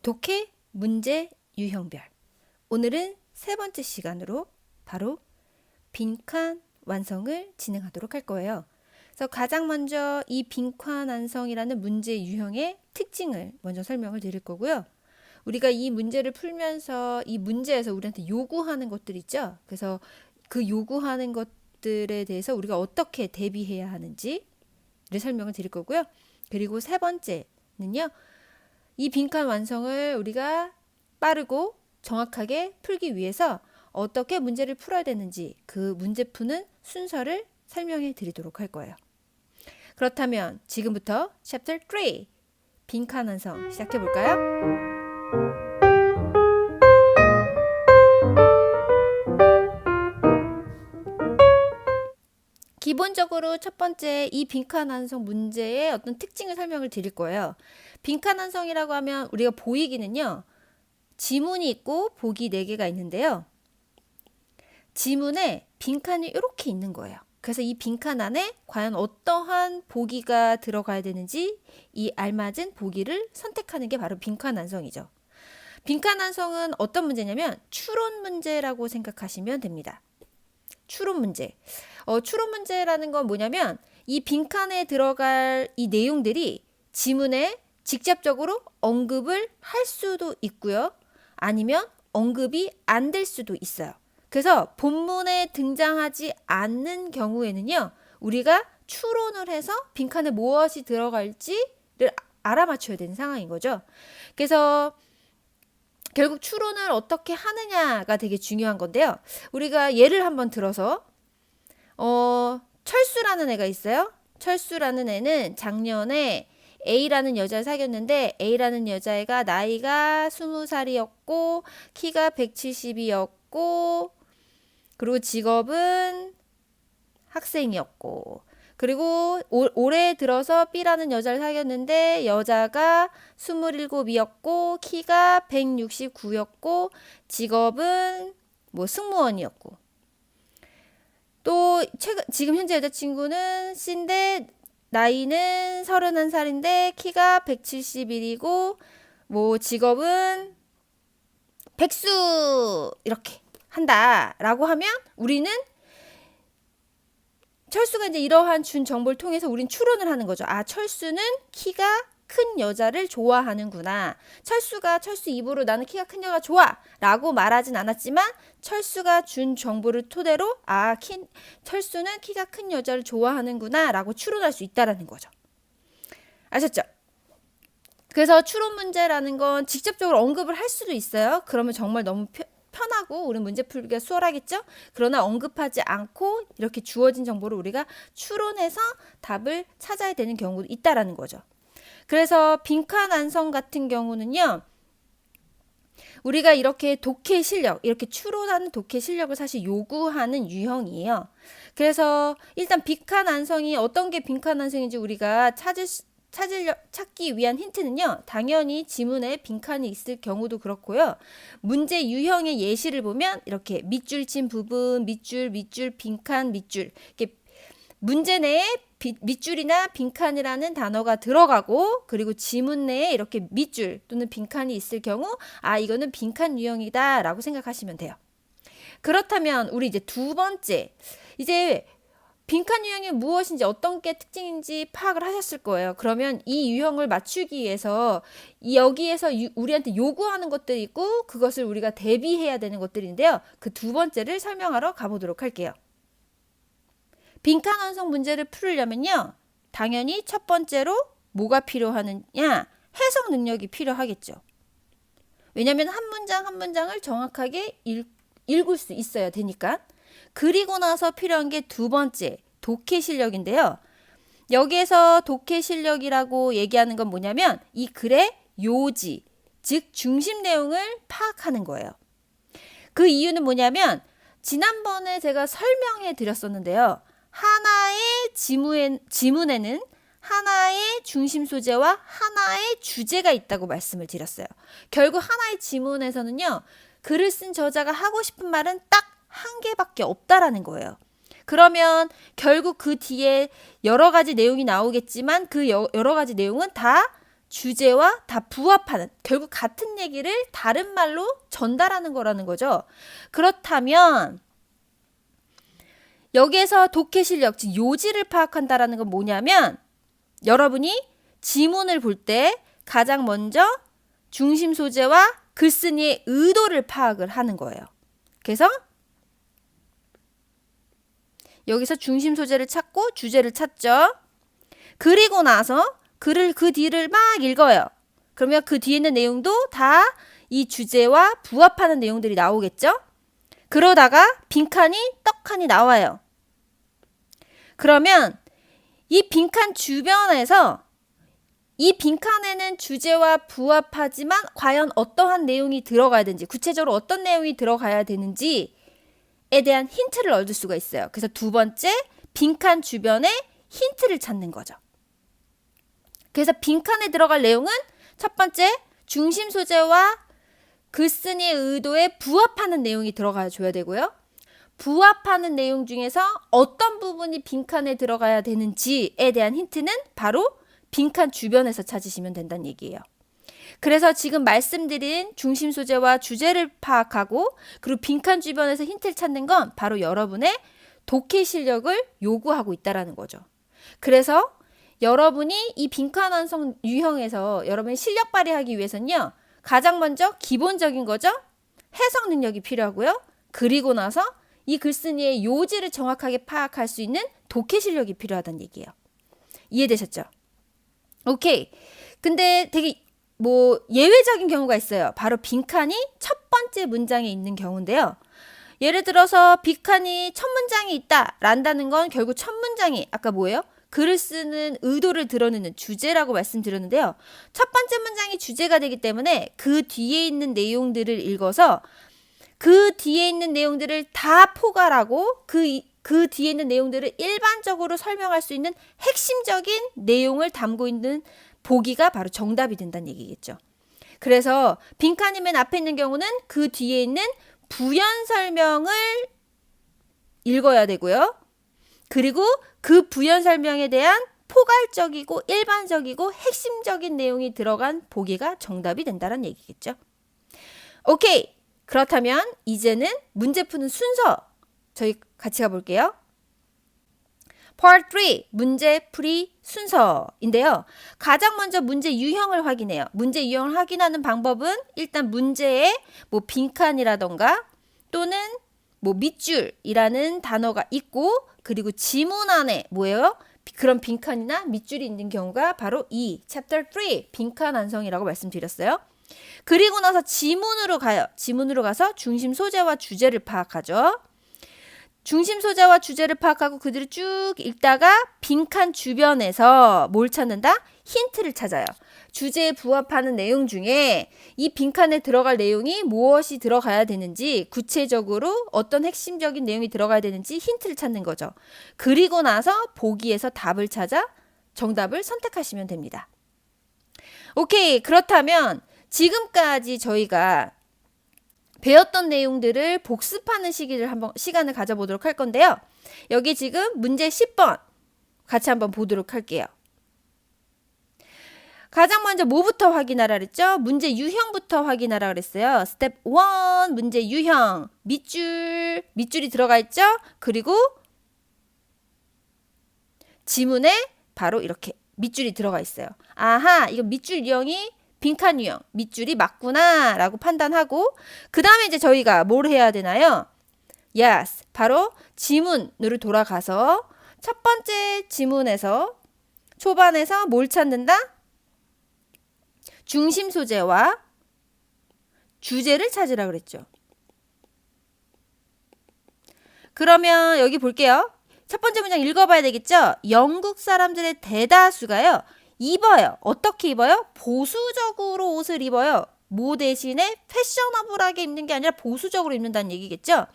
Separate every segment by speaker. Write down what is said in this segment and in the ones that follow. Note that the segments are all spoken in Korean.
Speaker 1: 독해 문제 유형별. 오늘은 세 번째 시간으로 바로 빈칸 완성을 진행하도록 할 거예요. 그래서 가장 먼저 이 빈칸 완성이라는 문제 유형의 특징을 먼저 설명을 드릴 거고요. 우리가 이 문제를 풀면서 이 문제에서 우리한테 요구하는 것들 있죠. 그래서 그 요구하는 것들에 대해서 우리가 어떻게 대비해야 하는지를 설명을 드릴 거고요. 그리고 세 번째는요. 이 빈칸 완성을 우리가 빠르고 정확하게 풀기 위해서 어떻게 문제를 풀어야 되는지 그 문제 푸는 순서를 설명해 드리도록 할 거예요. 그렇다면 지금부터 챕터 3 빈칸 완성 시작해 볼까요? 기본적으로 첫 번째 이 빈칸 완성 문제의 어떤 특징을 설명을 드릴 거예요. 빈칸 완성이라고 하면 우리가 보이기는요. 지문이 있고 보기 4개가 있는데요. 지문에 빈칸이 이렇게 있는 거예요. 그래서 이 빈칸 안에 과연 어떠한 보기가 들어가야 되는지 이 알맞은 보기를 선택하는 게 바로 빈칸 완성이죠. 빈칸 완성은 어떤 문제냐면 추론 문제라고 생각하시면 됩니다. 추론 문제. 추론 문제라는 건 뭐냐면 이 빈칸에 들어갈 이 내용들이 지문에 직접적으로 언급을 할 수도 있고요. 아니면 언급이 안 될 수도 있어요. 그래서 본문에 등장하지 않는 경우에는요. 우리가 추론을 해서 빈칸에 무엇이 들어갈지를 알아맞혀야 되는 상황인 거죠. 그래서 결국 추론을 어떻게 하느냐가 되게 중요한 건데요. 우리가 예를 한번 들어서 철수라는 애가 있어요. 철수라는 애는 작년에 A라는 여자를 사귀었는데 A라는 여자애가 나이가 20살이었고 키가 170이었고 그리고 직업은 학생이었고 그리고 올해 들어서 B라는 여자를 사귀었는데 여자가 27이었고 키가 169였고 직업은 뭐 승무원이었고 또 지금 현재 여자친구는 C인데 나이는 31살인데 키가 171이고 뭐 직업은 백수 이렇게 한다라고 하면 우리는 철수가 이제 이러한 준 정보를 통해서 우린 추론을 하는 거죠. 아, 철수는 키가 큰 여자를 좋아하는구나. 철수 입으로 나는 키가 큰 여자가 좋아 라고 말하진 않았지만 철수가 준 정보를 토대로 철수는 키가 큰 여자를 좋아하는구나 라고 추론할 수 있다라는 거죠. 아셨죠? 그래서 추론 문제라는 건 직접적으로 언급을 할 수도 있어요. 그러면 정말 너무 편하고 우리 문제 풀기가 수월하겠죠? 그러나 언급하지 않고 이렇게 주어진 정보를 우리가 추론해서 답을 찾아야 되는 경우도 있다라는 거죠. 그래서 빈칸 완성 같은 경우는요. 우리가 이렇게 독해 실력, 이렇게 추론하는 독해 실력을 사실 요구하는 유형이에요. 그래서 일단 빈칸 완성이 어떤 게 빈칸 완성인지 우리가 찾기 위한 힌트는요. 당연히 지문에 빈칸이 있을 경우도 그렇고요. 문제 유형의 예시를 보면 이렇게 밑줄 친 부분, 밑줄, 빈칸, 밑줄 이렇게 문제 내에 밑줄이나 빈칸이라는 단어가 들어가고 그리고 지문 내에 이렇게 밑줄 또는 빈칸이 있을 경우 이거는 빈칸 유형이다 라고 생각하시면 돼요. 그렇다면 우리 이제 두 번째 이제 빈칸 유형이 무엇인지 어떤 게 특징인지 파악을 하셨을 거예요. 그러면 이 유형을 맞추기 위해서 여기에서 우리한테 요구하는 것들이 있고 그것을 우리가 대비해야 되는 것들인데요. 그 두 번째를 설명하러 가보도록 할게요. 빈칸 완성 문제를 풀려면요. 당연히 첫 번째로 뭐가 필요하느냐? 해석 능력이 필요하겠죠. 왜냐하면 한 문장 한 문장을 정확하게 읽을 수 있어야 되니까. 그리고 나서 필요한 게 두 번째, 독해 실력인데요. 여기에서 독해 실력이라고 얘기하는 건 뭐냐면 이 글의 요지, 즉 중심 내용을 파악하는 거예요. 그 이유는 뭐냐면 지난번에 제가 설명해 드렸었는데요. 하나의 지문에는 하나의 중심 소재와 하나의 주제가 있다고 말씀을 드렸어요. 결국 하나의 지문에서는요. 글을 쓴 저자가 하고 싶은 말은 딱 한 개밖에 없다라는 거예요. 그러면 결국 그 뒤에 여러 가지 내용이 나오겠지만 그 여러 가지 내용은 다 주제와 다 부합하는, 결국 같은 얘기를 다른 말로 전달하는 거라는 거죠. 그렇다면 여기에서 독해 실력, 즉 요지를 파악한다라는 건 뭐냐면, 여러분이 지문을 볼 때 가장 먼저 중심 소재와 글쓴이의 의도를 파악을 하는 거예요. 그래서 여기서 중심 소재를 찾고 주제를 찾죠. 그리고 나서 글을 그 뒤를 막 읽어요. 그러면 그 뒤에 있는 내용도 다 이 주제와 부합하는 내용들이 나오겠죠. 그러다가 빈칸이 떡하니 나와요. 그러면 이 빈칸 주변에서 이 빈칸에는 주제와 부합하지만 과연 어떠한 내용이 들어가야 되는지, 구체적으로 어떤 내용이 들어가야 되는지에 대한 힌트를 얻을 수가 있어요. 그래서 두 번째, 빈칸 주변에 힌트를 찾는 거죠. 그래서 빈칸에 들어갈 내용은 첫 번째, 중심 소재와 글쓴이의 의도에 부합하는 내용이 들어가 줘야 되고요. 부합하는 내용 중에서 어떤 부분이 빈칸에 들어가야 되는지에 대한 힌트는 바로 빈칸 주변에서 찾으시면 된다는 얘기예요. 그래서 지금 말씀드린 중심 소재와 주제를 파악하고 그리고 빈칸 주변에서 힌트를 찾는 건 바로 여러분의 독해 실력을 요구하고 있다는 거죠. 그래서 여러분이 이 빈칸 완성 유형에서 여러분이 실력 발휘하기 위해서는요, 가장 먼저 기본적인 거죠. 해석 능력이 필요하고요. 그리고 나서 이 글쓴이의 요지를 정확하게 파악할 수 있는 독해 실력이 필요하다는 얘기예요. 이해되셨죠? 오케이. 근데 되게 예외적인 경우가 있어요. 바로 빈칸이 첫 번째 문장에 있는 경우인데요. 예를 들어서 빈칸이 첫 문장이 있다 란다는 건 결국 첫 문장이 아까 뭐예요? 글을 쓰는 의도를 드러내는 주제라고 말씀드렸는데요. 첫 번째 문장이 주제가 되기 때문에 그 뒤에 있는 내용들을 읽어서 그 뒤에 있는 내용들을 다 포괄하고 그 뒤에 있는 내용들을 일반적으로 설명할 수 있는 핵심적인 내용을 담고 있는 보기가 바로 정답이 된다는 얘기겠죠. 그래서 빈칸이 맨 앞에 있는 경우는 그 뒤에 있는 부연 설명을 읽어야 되고요. 그리고 그 부연 설명에 대한 포괄적이고 일반적이고 핵심적인 내용이 들어간 보기가 정답이 된다는 얘기겠죠. 오케이. 그렇다면 이제는 문제 푸는 순서 저희 같이 가볼게요. Part 3 문제풀이 순서인데요. 가장 먼저 문제 유형을 확인해요. 문제 유형을 확인하는 방법은 일단 문제에 빈칸이라던가 또는 밑줄이라는 단어가 있고 그리고 지문 안에 뭐예요? 그런 빈칸이나 밑줄이 있는 경우가 바로 이 Chapter 3 빈칸 완성이라고 말씀드렸어요. 그리고 나서 지문으로 가요. 지문으로 가서 중심 소재와 주제를 파악하죠. 중심 소재와 주제를 파악하고 그들을 쭉 읽다가 빈칸 주변에서 뭘 찾는다? 힌트를 찾아요. 주제에 부합하는 내용 중에 이 빈칸에 들어갈 내용이 무엇이 들어가야 되는지, 구체적으로 어떤 핵심적인 내용이 들어가야 되는지 힌트를 찾는 거죠. 그리고 나서 보기에서 답을 찾아 정답을 선택하시면 됩니다. 오케이. 그렇다면 지금까지 저희가 배웠던 내용들을 복습하는 시간을 가져보도록 할 건데요. 여기 지금 문제 10번 같이 한번 보도록 할게요. 가장 먼저 뭐부터 확인하라 그랬죠? 문제 유형부터 확인하라 그랬어요. 스텝 1 문제 유형. 밑줄이 들어가 있죠? 그리고 지문에 바로 이렇게 밑줄이 들어가 있어요. 아하, 이거 밑줄 유형이 빈칸 유형, 밑줄이 맞구나 라고 판단하고 그 다음에 이제 저희가 뭘 해야 되나요? Yes, 바로 지문으로 돌아가서 첫 번째 지문에서 초반에서 뭘 찾는다? 중심 소재와 주제를 찾으라 그랬죠. 그러면 여기 볼게요. 첫 번째 문장 읽어봐야 되겠죠? 영국 사람들의 대다수가요. 입어요. 어떻게 입어요? 보수적으로 옷을 입어요. 뭐 대신에 패셔너블하게 입는 게 아니라 보수적으로 입는다는 얘기겠죠?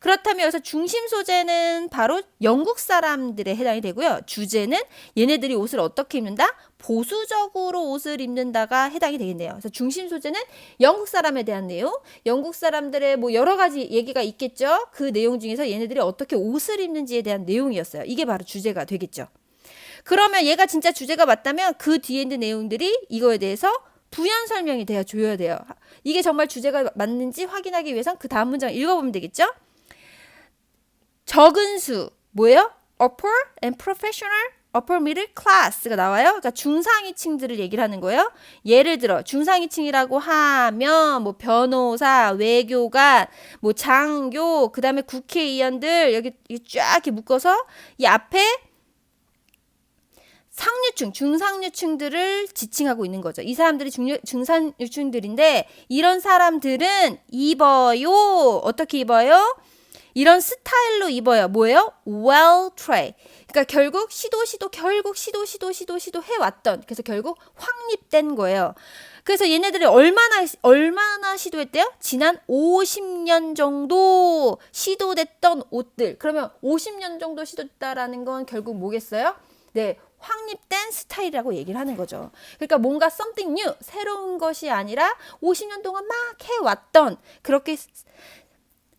Speaker 1: 그렇다면 여기서 중심 소재는 바로 영국 사람들에 해당이 되고요. 주제는 얘네들이 옷을 어떻게 입는다? 보수적으로 옷을 입는다가 해당이 되겠네요. 그래서 중심 소재는 영국 사람에 대한 내용, 영국 사람들의 여러 가지 얘기가 있겠죠. 그 내용 중에서 얘네들이 어떻게 옷을 입는지에 대한 내용이었어요. 이게 바로 주제가 되겠죠. 그러면 얘가 진짜 주제가 맞다면 그 뒤에 있는 내용들이 이거에 대해서 부연 설명이 돼야 줘야 돼요. 이게 정말 주제가 맞는지 확인하기 위해선 그 다음 문장 읽어보면 되겠죠? 적은 수 뭐예요? upper and professional, upper middle class가 나와요. 그러니까 중상위층들을 얘기를 하는 거예요. 예를 들어 중상위층이라고 하면 뭐 변호사, 외교관, 뭐 장교, 그 다음에 국회의원들 여기 쫙 이렇게 묶어서 이 앞에 상류층, 중상류층들을 지칭하고 있는 거죠. 이 사람들이 중상류층들인데 이런 사람들은 입어요. 어떻게 입어요? 이런 스타일로 입어요. 뭐예요? well trained. 그러니까 결국 시도 해왔던 그래서 결국 확립된 거예요. 그래서 얘네들이 얼마나 시도했대요? 지난 50년 정도 시도됐던 옷들. 그러면 50년 정도 시도했다라는 건 결국 뭐겠어요? 네, 확립된 스타일이라고 얘기를 하는 거죠. 그러니까 뭔가 something new, 새로운 것이 아니라 50년 동안 막 해왔던 그렇게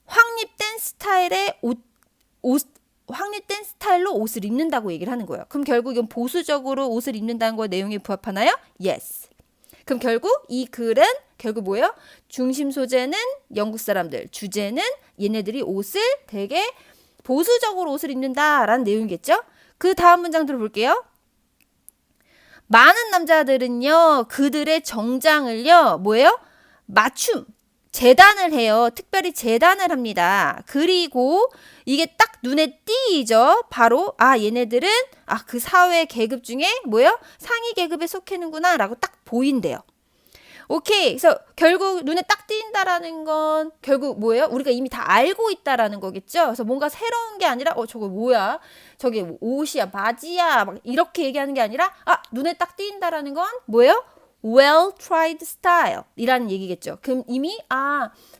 Speaker 1: 확립된 스타일의 확립된 스타일로 옷을 입는다고 얘기를 하는 거예요. 그럼 결국 이건 보수적으로 옷을 입는다는 거 내용에 부합하나요? Yes. 그럼 결국 이 글은 결국 뭐예요? 중심 소재는 영국 사람들, 주제는 얘네들이 옷을 되게 보수적으로 옷을 입는다라는 내용이겠죠? 그 다음 문장 들어볼게요. 많은 남자들은요, 그들의 정장을요, 뭐예요? 맞춤, 재단을 해요. 특별히 재단을 합니다. 그리고 이게 딱 눈에 띄죠. 바로 얘네들은 그 사회 계급 중에 뭐예요? 상위 계급에 속해는구나 라고 딱 보인대요. 오케이. 그래서 결국 눈에 딱 띈다라는 건 결국 뭐예요? 우리가 이미 다 알고 있다라는 거겠죠. 그래서 뭔가 새로운 게 아니라 저거 뭐야? 저게 옷이야, 바지야, 막 이렇게 얘기하는 게 아니라 눈에 딱 띈다라는 건 뭐예요? well tried style 이라는 얘기겠죠. 그럼 이미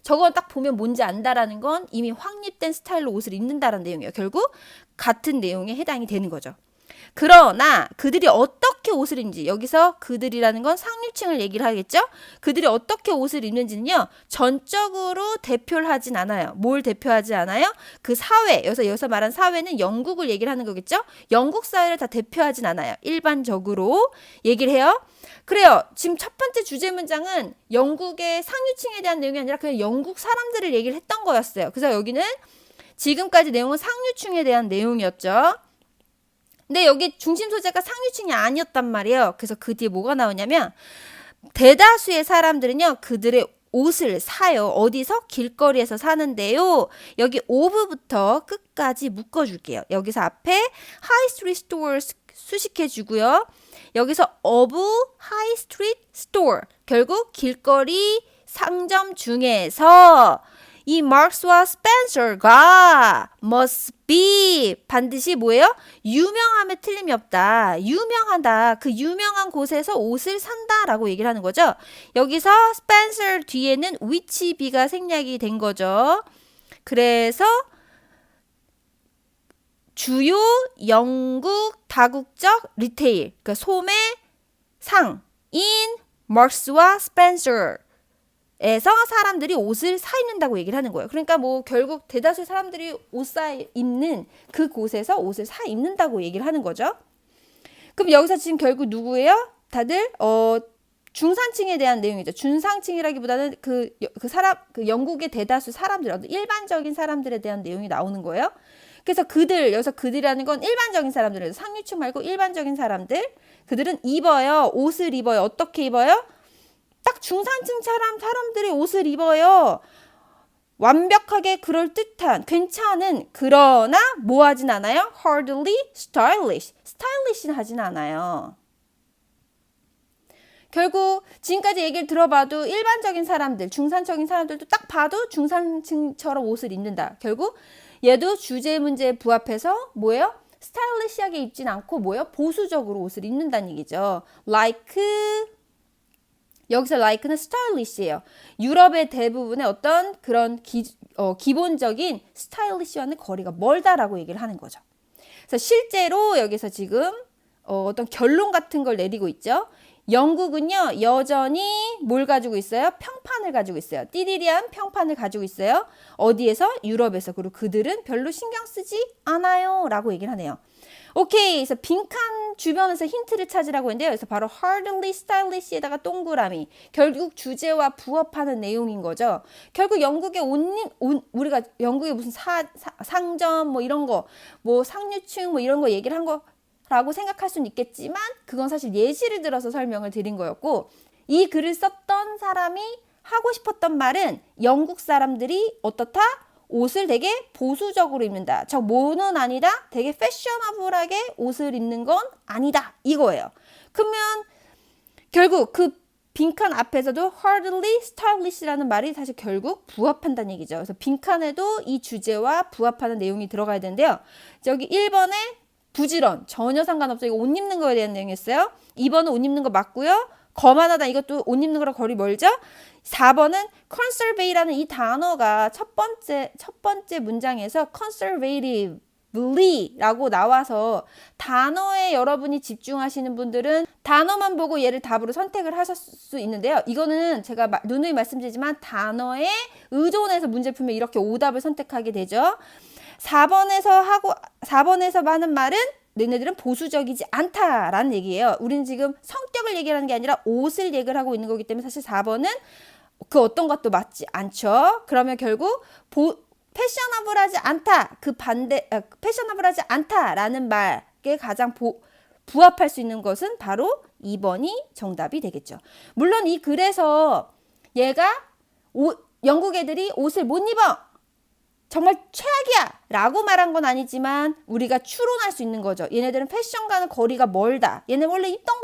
Speaker 1: 저건 딱 보면 뭔지 안다라는 건 이미 확립된 스타일로 옷을 입는다라는 내용이에요. 결국 같은 내용에 해당이 되는 거죠. 그러나 그들이 어떻게 옷을 입는지 여기서 그들이라는 건 상류층을 얘기를 하겠죠. 그들이 어떻게 옷을 입는지는요. 전적으로 대표를 하진 않아요. 뭘 대표하지 않아요? 그 사회, 여기서 말한 사회는 영국을 얘기를 하는 거겠죠. 영국 사회를 다 대표하진 않아요. 일반적으로 얘기를 해요. 그래요. 지금 첫 번째 주제 문장은 영국의 상류층에 대한 내용이 아니라 그냥 영국 사람들을 얘기를 했던 거였어요. 그래서 여기는 지금까지 내용은 상류층에 대한 내용이었죠. 근데 여기 중심 소재가 상류층이 아니었단 말이에요. 그래서 그 뒤에 뭐가 나오냐면 대다수의 사람들은요. 그들의 옷을 사요. 어디서? 길거리에서 사는데요. 여기 of부터 끝까지 묶어줄게요. 여기서 앞에 high street stores 수식해 주고요. 여기서 of high street store 결국 길거리 상점 중에서 이 마크스와 스펜서가 must be 반드시 뭐예요? 유명함에 틀림이 없다. 유명하다. 그 유명한 곳에서 옷을 산다라고 얘기를 하는 거죠. 여기서 스펜서 뒤에는 which be가 생략이 된 거죠. 그래서 주요 영국 다국적 리테일, 그러니까 소매상인 마크스와 스펜서 에서 사람들이 옷을 사 입는다고 얘기를 하는 거예요. 그러니까 뭐 결국 대다수 사람들이 옷 사 입는 그 곳에서 옷을 사 입는다고 얘기를 하는 거죠. 그럼 여기서 지금 결국 누구예요? 다들 중산층에 대한 내용이죠. 중상층이라기보다는 그 영국의 대다수 사람들, 일반적인 사람들에 대한 내용이 나오는 거예요. 그래서 여기서 그들이라는 건 일반적인 사람들이에요. 상류층 말고 일반적인 사람들. 그들은 입어요. 옷을 입어요. 어떻게 입어요? 딱 중산층 사람들이 옷을 입어요. 완벽하게 그럴듯한, 괜찮은, 그러나 뭐 하진 않아요? hardly stylish. 스타일리시는 하진 않아요. 결국 지금까지 얘기를 들어봐도 일반적인 사람들, 중산적인 사람들도 딱 봐도 중산층처럼 옷을 입는다. 결국 얘도 주제 문제에 부합해서 뭐예요? 스타일리시하게 입진 않고 뭐예요? 보수적으로 옷을 입는다는 얘기죠. like 여기서 like는 stylish예요. 유럽의 대부분의 어떤 그런 기본적인 스타일리시와는 거리가 멀다라고 얘기를 하는 거죠. 그래서 실제로 여기서 지금 어떤 결론 같은 걸 내리고 있죠. 영국은요 여전히 뭘 가지고 있어요? 평판을 가지고 있어요. 띠리리한 평판을 가지고 있어요. 어디에서? 유럽에서. 그리고 그들은 별로 신경 쓰지 않아요 라고 얘기를 하네요. 오케이. 그래서 빈칸 주변에서 힌트를 찾으라고 했는데요. 그래서 바로 hardly stylish에다가 동그라미. 결국 주제와 부합하는 내용인 거죠. 결국 영국의 우리가 영국의 무슨 상점 뭐 이런 거, 뭐 상류층 뭐 이런 거 얘기를 한 거라고 생각할 수는 있겠지만 그건 사실 예시를 들어서 설명을 드린 거였고 이 글을 썼던 사람이 하고 싶었던 말은 영국 사람들이 어떻다? 옷을 되게 보수적으로 입는다. 저 뭐는 아니다. 되게 패셔너블하게 옷을 입는 건 아니다. 이거예요. 그러면 결국 그 빈칸 앞에서도 hardly stylish라는 말이 사실 결국 부합한다는 얘기죠. 그래서 빈칸에도 이 주제와 부합하는 내용이 들어가야 되는데요. 저기 1번에 부지런, 전혀 상관없어요. 이거 옷 입는 거에 대한 내용이었어요. 2번은 옷 입는 거 맞고요. 거만하다 이것도 옷 입는 거랑 거리 멀죠? 4번은 conservative라는 이 단어가 첫 번째 문장에서 conservatively라고 나와서 단어에 여러분이 집중하시는 분들은 단어만 보고 얘를 답으로 선택을 하실 수 있는데요. 이거는 제가 누누이 말씀드리지만 단어에 의존해서 문제 풀면 이렇게 오답을 선택하게 되죠. 4번에서 하는 말은 너네들은 보수적이지 않다라는 얘기예요. 우리는 지금 성격을 얘기하는 게 아니라 옷을 얘기를 하고 있는 거기 때문에 사실 4번은 그 어떤 것도 맞지 않죠. 그러면 결국 패셔너블하지 않다. 그 반대 패셔너블하지 않다라는 말에 가장 부합할 수 있는 것은 바로 2번이 정답이 되겠죠. 물론 이 글에서 얘가 영국 애들이 옷을 못 입어. 정말 최악이야 라고 말한 건 아니지만 우리가 추론할 수 있는 거죠. 얘네들은 패션과는 거리가 멀다. 얘네 원래 입던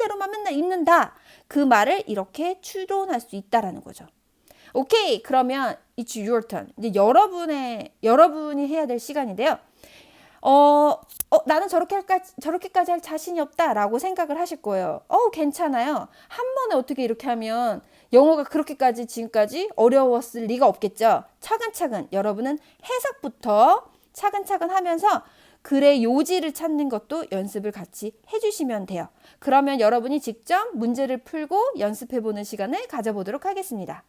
Speaker 1: 대로만 맨날 입는다. 그 말을 이렇게 추론할 수 있다라는 거죠. 오케이. 그러면 it's your turn. 이제 여러분이 해야 될 시간인데요. 나는 저렇게까지 할 자신이 없다라고 생각을 하실 거예요. 괜찮아요. 한 번에 어떻게 이렇게 하면 영어가 그렇게까지 지금까지 어려웠을 리가 없겠죠. 차근차근 여러분은 해석부터 차근차근 하면서 글의 요지를 찾는 것도 연습을 같이 해주시면 돼요. 그러면 여러분이 직접 문제를 풀고 연습해보는 시간을 가져보도록 하겠습니다.